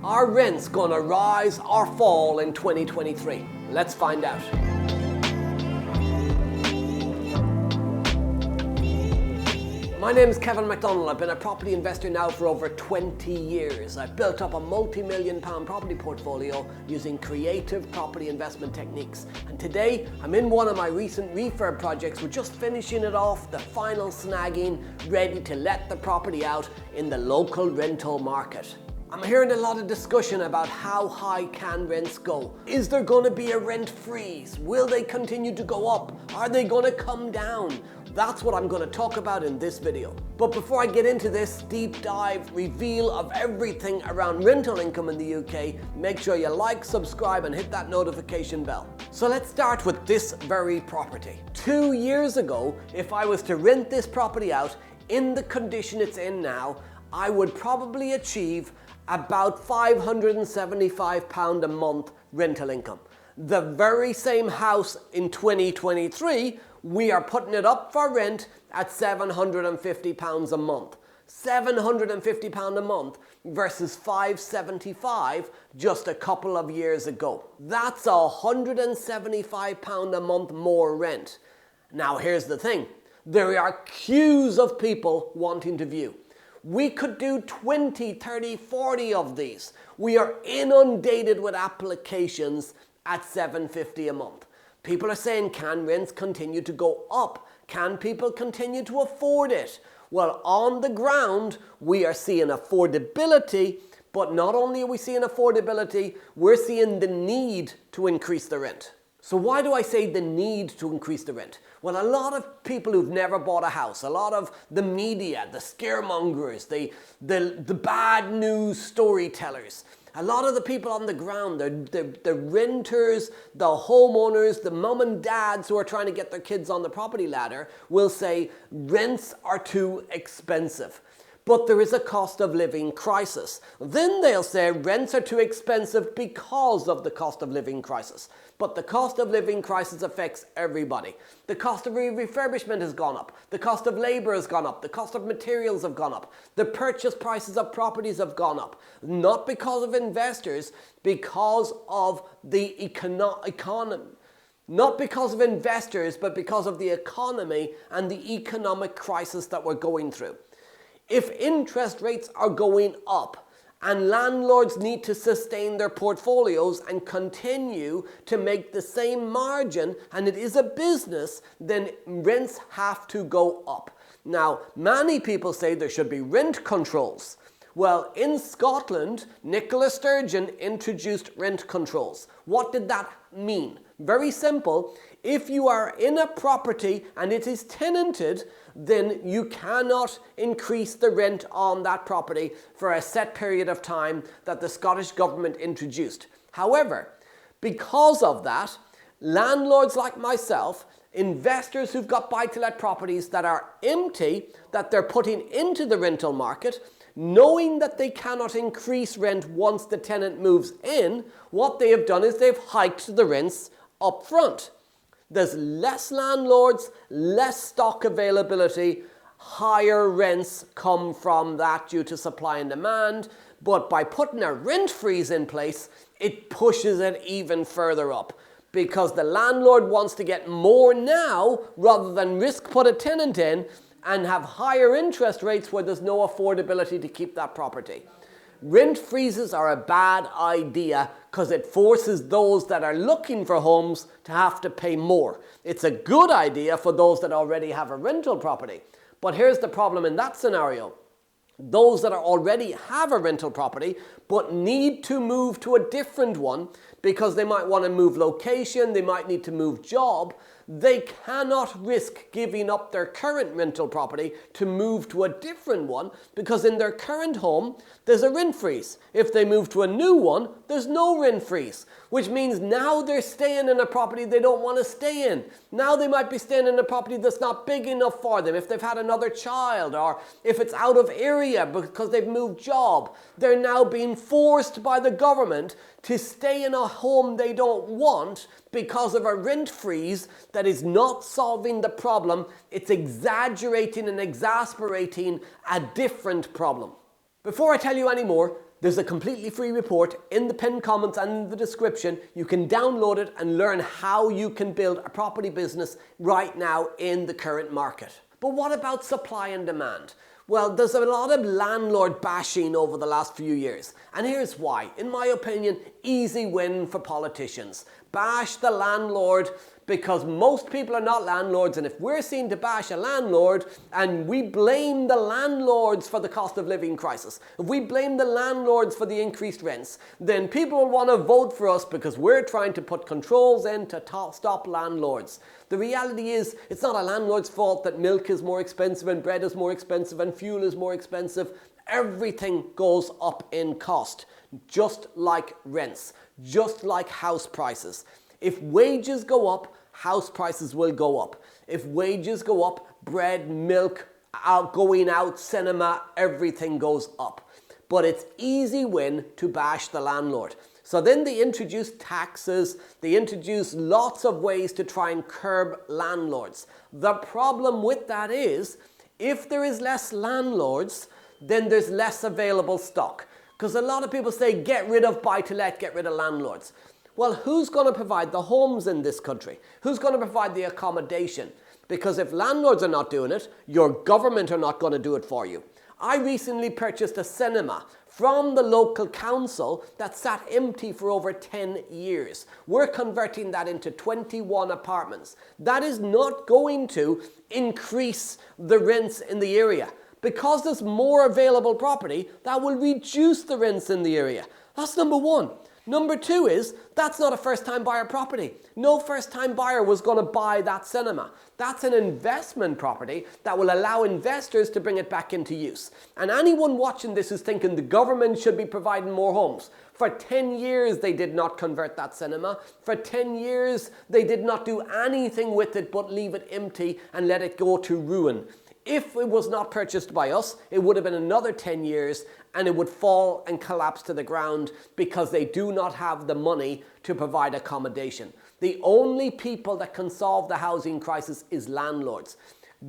Are rents gonna rise or fall in 2023? Let's find out. My name is Kevin McDonald. I've been a property investor now for over 20 years. I've built up a multi-million pound property portfolio using creative property investment techniques. And today, I'm in one of my recent refurb projects. We're just finishing it off, the final snagging, ready to let the property out in the local rental market. I'm hearing a lot of discussion about how high can rents go. Is there going to be a rent freeze? Will they continue to go up? Are they going to come down? That's what I'm going to talk about in this video. But before I get into this deep dive reveal of everything around rental income in the UK, make sure you like, subscribe and hit that notification bell. So let's start with this very property. 2 years ago, if I was to rent this property out in the condition it's in now, I would probably achieve about £575 a month rental income. The very same house in 2023, we are putting it up for rent at £750 a month. £750 a month versus £575 just a couple of years ago. That's £175 a month more rent. Now here's the thing, there are queues of people wanting to view. We could do 20, 30, 40 of these. We are inundated with applications at $750 a month. People are saying, can rents continue to go up? Can people continue to afford it? Well, on the ground, we are seeing affordability, but not only are we seeing affordability, we're seeing the need to increase the rent. So why do I say the need to increase the rent? Well, a lot of people who've never bought a house, a lot of the media, the scaremongers, the bad news storytellers, a lot of the people on the ground, the renters, the homeowners, the mum and dads who are trying to get their kids on the property ladder will say rents are too expensive. But there is a cost of living crisis. Then they'll say rents are too expensive because of the cost of living crisis. But the cost of living crisis affects everybody. The cost of refurbishment has gone up. The cost of labor has gone up. The cost of materials have gone up. The purchase prices of properties have gone up. Not because of investors, because of the economy. Not because of investors, but because of the economy and the economic crisis that we're going through. If interest rates are going up and landlords need to sustain their portfolios and continue to make the same margin, and it is a business, then rents have to go up. Now, many people say there should be rent controls. Well, in Scotland, Nicola Sturgeon introduced rent controls. What did that mean? Very simple. If you are in a property and it is tenanted, then you cannot increase the rent on that property for a set period of time that the Scottish government introduced. However, because of that, landlords like myself, investors who've got buy-to-let properties that are empty, that they're putting into the rental market, knowing that they cannot increase rent once the tenant moves in, what they have done is they've hiked the rents up front. There's less landlords, less stock availability, higher rents come from that due to supply and demand, but by putting a rent freeze in place, it pushes it even further up because the landlord wants to get more now rather than risk put a tenant in and have higher interest rates where there's no affordability to keep that property. Rent freezes are a bad idea because it forces those that are looking for homes to have to pay more. It's a good idea for those that already have a rental property. But here's the problem in that scenario. Those that already have a rental property but need to move to a different one because they might want to move location, they might need to move job, they cannot risk giving up their current rental property to move to a different one because in their current home, there's a rent freeze. If they move to a new one, there's no rent freeze, which means now they're staying in a property they don't want to stay in. Now they might be staying in a property that's not big enough for them if they've had another child or if it's out of area because they've moved job. They're now being forced by the government to stay in a home they don't want because of a rent freeze that is not solving the problem. It's exaggerating and exasperating a different problem. Before I tell you any more, There's a completely free report in the pinned comments and in the description. You can download it and learn how you can build a property business right now in the current market. But what about supply and demand? Well, there's a lot of landlord bashing over the last few years. And here's why. In my opinion, easy win for politicians. Bash the landlord because most people are not landlords, and if we're seen to bash a landlord and we blame the landlords for the cost of living crisis, if we blame the landlords for the increased rents, then people will want to vote for us because we're trying to put controls in to stop landlords. The reality is, it's not a landlord's fault that milk is more expensive and bread is more expensive and fuel is more expensive. Everything goes up in cost, just like rents, just like house prices. If wages go up, house prices will go up. If wages go up, bread, milk, going out, cinema, everything goes up. But it's easy win to bash the landlord. So then they introduce taxes, they introduce lots of ways to try and curb landlords. The problem with that is, if there is less landlords, then there's less available stock. Because a lot of people say, get rid of buy-to-let, get rid of landlords. Well, who's going to provide the homes in this country? Who's going to provide the accommodation? Because if landlords are not doing it, your government are not going to do it for you. I recently purchased a cinema from the local council that sat empty for over 10 years. We're converting that into 21 apartments. That is not going to increase the rents in the area. Because there's more available property, that will reduce the rents in the area. That's number one. Number two is, that's not a first-time buyer property. No first-time buyer was going to buy that cinema. That's an investment property that will allow investors to bring it back into use. And anyone watching this is thinking the government should be providing more homes. For 10 years, they did not convert that cinema. For 10 years, they did not do anything with it but leave it empty and let it go to ruin. If it was not purchased by us, it would have been another 10 years and it would fall and collapse to the ground because they do not have the money to provide accommodation. The only people that can solve the housing crisis is landlords.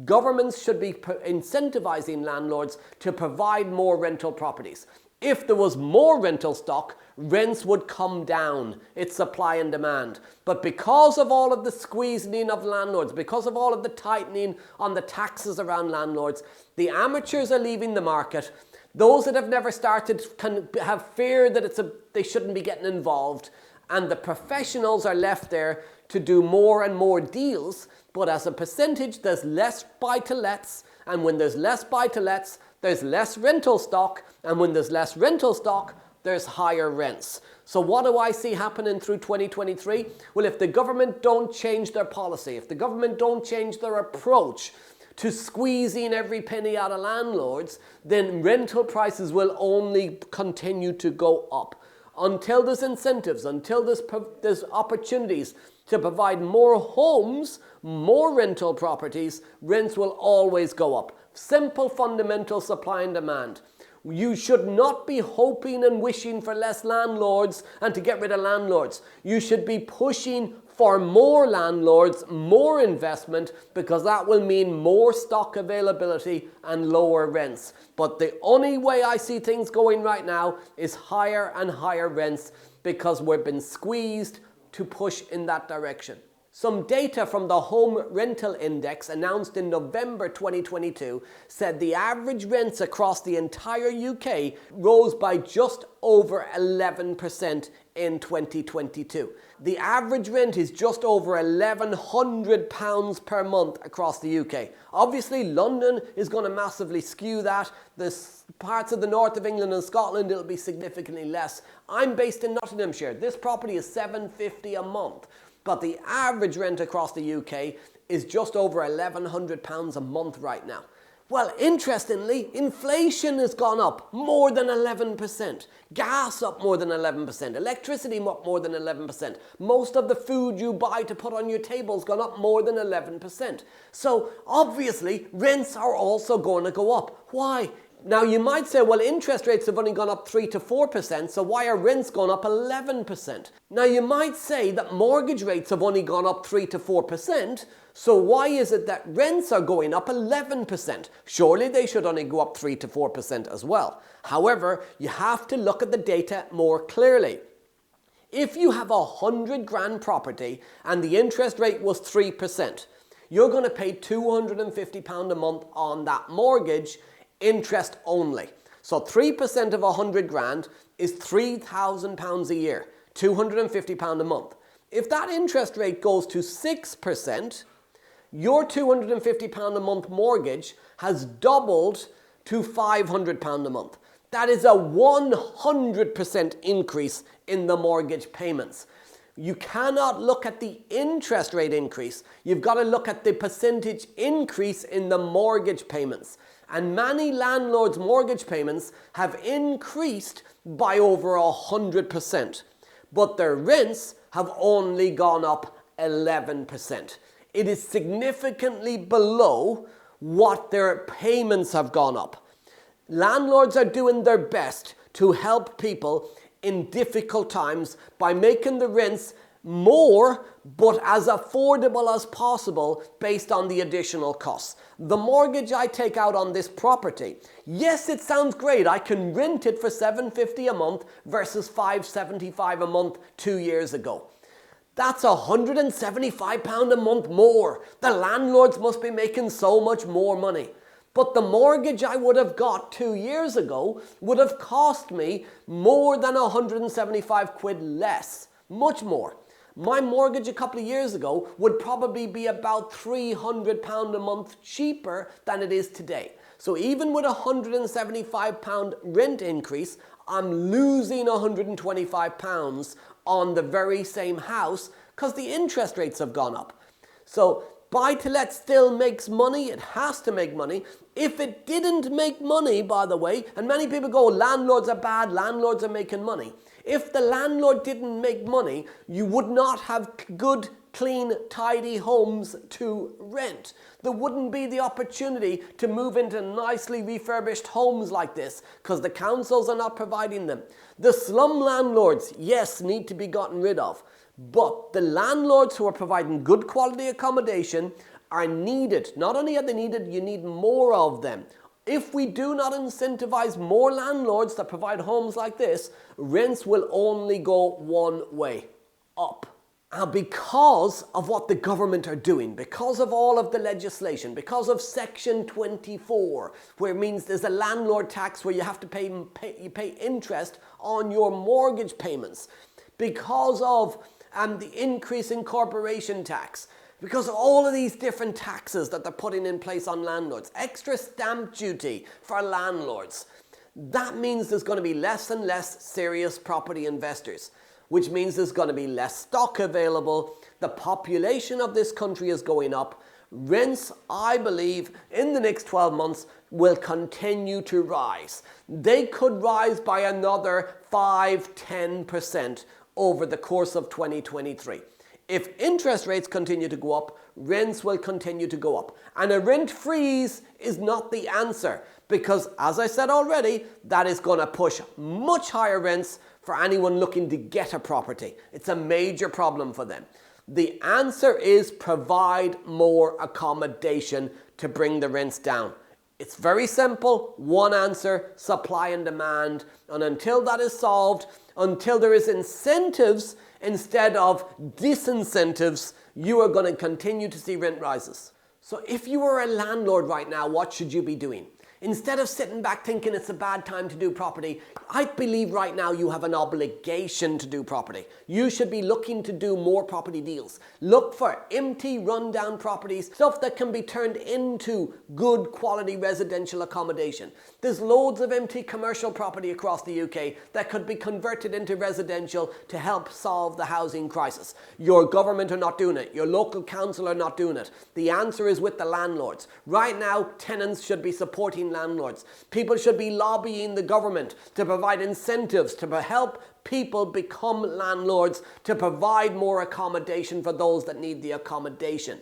Governments should be incentivizing landlords to provide more rental properties. If there was more rental stock, rents would come down. It's supply and demand. But because of all of the squeezing of landlords, because of all of the tightening on the taxes around landlords, the amateurs are leaving the market. Those that have never started can have fear that they shouldn't be getting involved. And the professionals are left there to do more and more deals. But as a percentage, there's less buy-to-lets. And when there's less buy-to-lets, there's less rental stock, and when there's less rental stock, there's higher rents. So what do I see happening through 2023? Well, if the government don't change their policy, if the government don't change their approach to squeezing every penny out of landlords, then rental prices will only continue to go up. Until there's incentives, until there's opportunities to provide more homes, more rental properties, rents will always go up. Simple fundamental supply and demand. You should not be hoping and wishing for less landlords and to get rid of landlords. You should be pushing for more landlords, more investment, because that will mean more stock availability and lower rents. But the only way I see things going right now is higher and higher rents because we've been squeezed to push in that direction. Some data from the Home Rental Index announced in November 2022 said the average rents across the entire UK rose by just over 11% in 2022. The average rent is just over £1,100 per month across the UK. Obviously, London is going to massively skew that. The parts of the north of England and Scotland, it'll be significantly less. I'm based in Nottinghamshire. This property is £750 a month. But the average rent across the UK is just over £1,100 a month right now. Well, interestingly, inflation has gone up more than 11%. Gas up more than 11%. Electricity up more than 11%. Most of the food you buy to put on your table has gone up more than 11%. So obviously, rents are also going to go up. Why? Now you might say, well, interest rates have only gone up 3 to 4%, so why are rents going up 11%? Now you might say that mortgage rates have only gone up 3 to 4%, so why is it that rents are going up 11%? Surely they should only go up 3 to 4% as well. However, you have to look at the data more clearly. If you have a 100 grand property and the interest rate was 3%, you're going to pay £250 a month on that mortgage, interest only. So 3% of 100 grand is £3,000 a year, £250 a month. If that interest rate goes to 6%, your £250 a month mortgage has doubled to £500 a month. That is a 100% increase in the mortgage payments. You cannot look at the interest rate increase. You've got to look at the percentage increase in the mortgage payments. And many landlords' mortgage payments have increased by over 100%. But their rents have only gone up 11%. It is significantly below what their payments have gone up. Landlords are doing their best to help people in difficult times by making the rents more but as affordable as possible based on the additional costs. The mortgage I take out on this property, yes, it sounds great. I can rent it for $750 a month versus $575 a month 2 years ago. That's £175 a month more. The landlords must be making so much more money. But the mortgage I would have got 2 years ago would have cost me more than 175 quid less, much more. My mortgage a couple of years ago would probably be about £300 a month cheaper than it is today. So even with a £175 rent increase, I'm losing £125 on the very same house because the interest rates have gone up. So buy-to-let still makes money. It has to make money. If it didn't make money, by the way, and many people go, landlords are bad, landlords are making money. If the landlord didn't make money, you would not have good, clean, tidy homes to rent. There wouldn't be the opportunity to move into nicely refurbished homes like this because the councils are not providing them. The slum landlords, yes, need to be gotten rid of. But the landlords who are providing good quality accommodation are needed. Not only are they needed, you need more of them. If we do not incentivize more landlords that provide homes like this, rents will only go one way, up. And because of what the government are doing, because of all of the legislation, because of Section 24, where it means there's a landlord tax where you have to pay interest on your mortgage payments, because of the increase in corporation tax, because of all of these different taxes that they're putting in place on landlords, extra stamp duty for landlords, that means there's going to be less and less serious property investors, which means there's going to be less stock available. The population of this country is going up. Rents, I believe, in the next 12 months will continue to rise. They could rise by another 5-10% over the course of 2023. If interest rates continue to go up, rents will continue to go up. And a rent freeze is not the answer because, as I said already, that is going to push much higher rents for anyone looking to get a property. It's a major problem for them. The answer is provide more accommodation to bring the rents down. It's very simple. One answer, supply and demand. And until that is solved, until there is incentives instead of disincentives, you are going to continue to see rent rises. So if you are a landlord right now, what should you be doing? Instead of sitting back thinking it's a bad time to do property, I believe right now you have an obligation to do property. You should be looking to do more property deals. Look for empty, rundown properties, stuff that can be turned into good quality residential accommodation. There's loads of empty commercial property across the UK that could be converted into residential to help solve the housing crisis. Your government are not doing it. Your local council are not doing it. The answer is with the landlords. Right now, tenants should be supporting landlords. People should be lobbying the government to provide incentives to help people become landlords, to provide more accommodation for those that need the accommodation.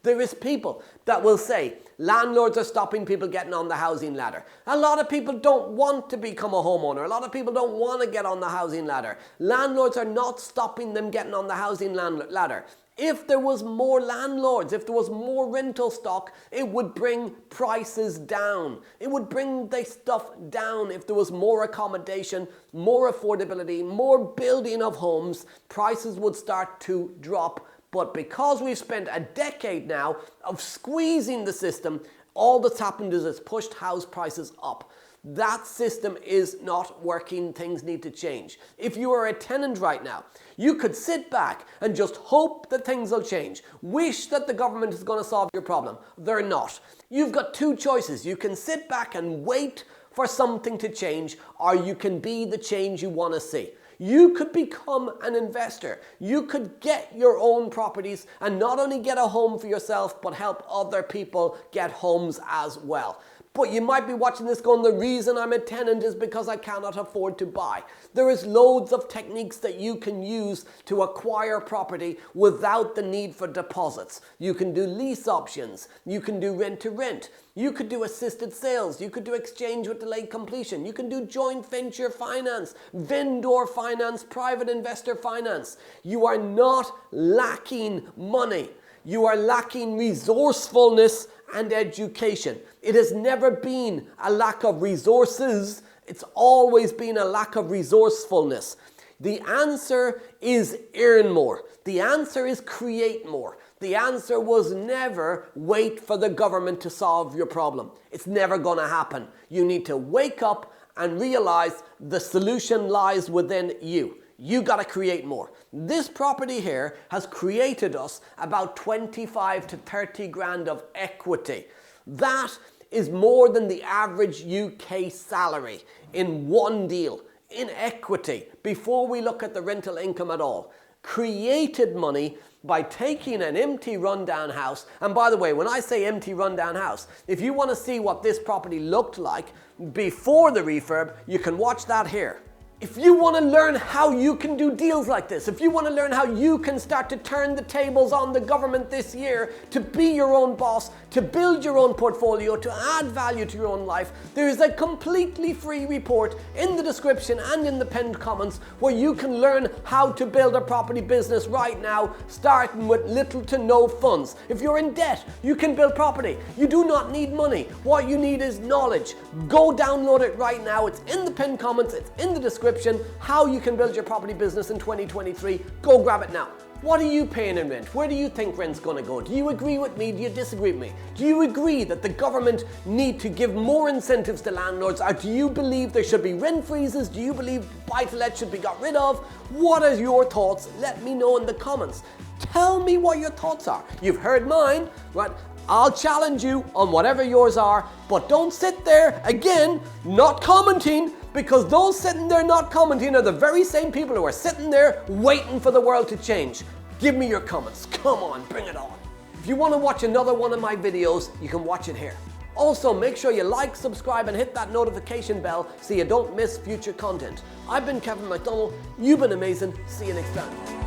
There is people that will say landlords are stopping people getting on the housing ladder. A lot of people don't want to become a homeowner. A lot of people don't want to get on the housing ladder. Landlords are not stopping them getting on the housing ladder. If there was more landlords, if there was more rental stock, it would bring prices down. It would bring the stuff down. If there was more accommodation, more affordability, more building of homes, prices would start to drop. But because we've spent a decade now of squeezing the system, all that's happened is it's pushed house prices up. That system is not working. Things need to change. If you are a tenant right now, you could sit back and just hope that things will change. Wish that the government is going to solve your problem. They're not. You've got two choices. You can sit back and wait for something to change, or you can be the change you want to see. You could become an investor. You could get your own properties and not only get a home for yourself, but help other people get homes as well. But you might be watching this going, the reason I'm a tenant is because I cannot afford to buy. There is loads of techniques that you can use to acquire property without the need for deposits. You can do lease options. You can do rent to rent. You could do assisted sales. You could do exchange with delayed completion. You can do joint venture finance, vendor finance, private investor finance. You are not lacking money. You are lacking resourcefulness and education. It has never been a lack of resources. It's always been a lack of resourcefulness. The answer is earn more. The answer is create more. The answer was never wait for the government to solve your problem. It's never going to happen. You need to wake up and realize the solution lies within you. You got to create more. This property here has created us about 25 to 30 grand of equity. That is more than the average UK salary in one deal, in equity, before we look at the rental income at all. Created money by taking an empty rundown house. And by the way, when I say empty rundown house, if you want to see what this property looked like before the refurb, you can watch that here. If you want to learn how you can do deals like this, if you want to learn how you can start to turn the tables on the government this year, to be your own boss, to build your own portfolio, to add value to your own life, there is a completely free report in the description and in the pinned comments where you can learn how to build a property business right now, starting with little to no funds. If you're in debt, you can build property. You do not need money. What you need is knowledge. Go download it right now. It's in the pinned comments. It's in the description. How you can build your property business in 2023. Go grab it now. What are you paying in rent? Where do you think rent's going to go? Do you agree with me? Do you disagree with me? Do you agree that the government need to give more incentives to landlords? Or do you believe there should be rent freezes? Do you believe buy-to-let should be got rid of? What are your thoughts? Let me know in the comments. Tell me what your thoughts are. You've heard mine, right? I'll challenge you on whatever yours are, but don't sit there, again, not commenting, because those sitting there not commenting are the very same people who are sitting there waiting for the world to change. Give me your comments. Come on, bring it on. If you want to watch another one of my videos, you can watch it here. Also, make sure you like, subscribe, and hit that notification bell so you don't miss future content. I've been Kevin McDonald. You've been amazing. See you next time.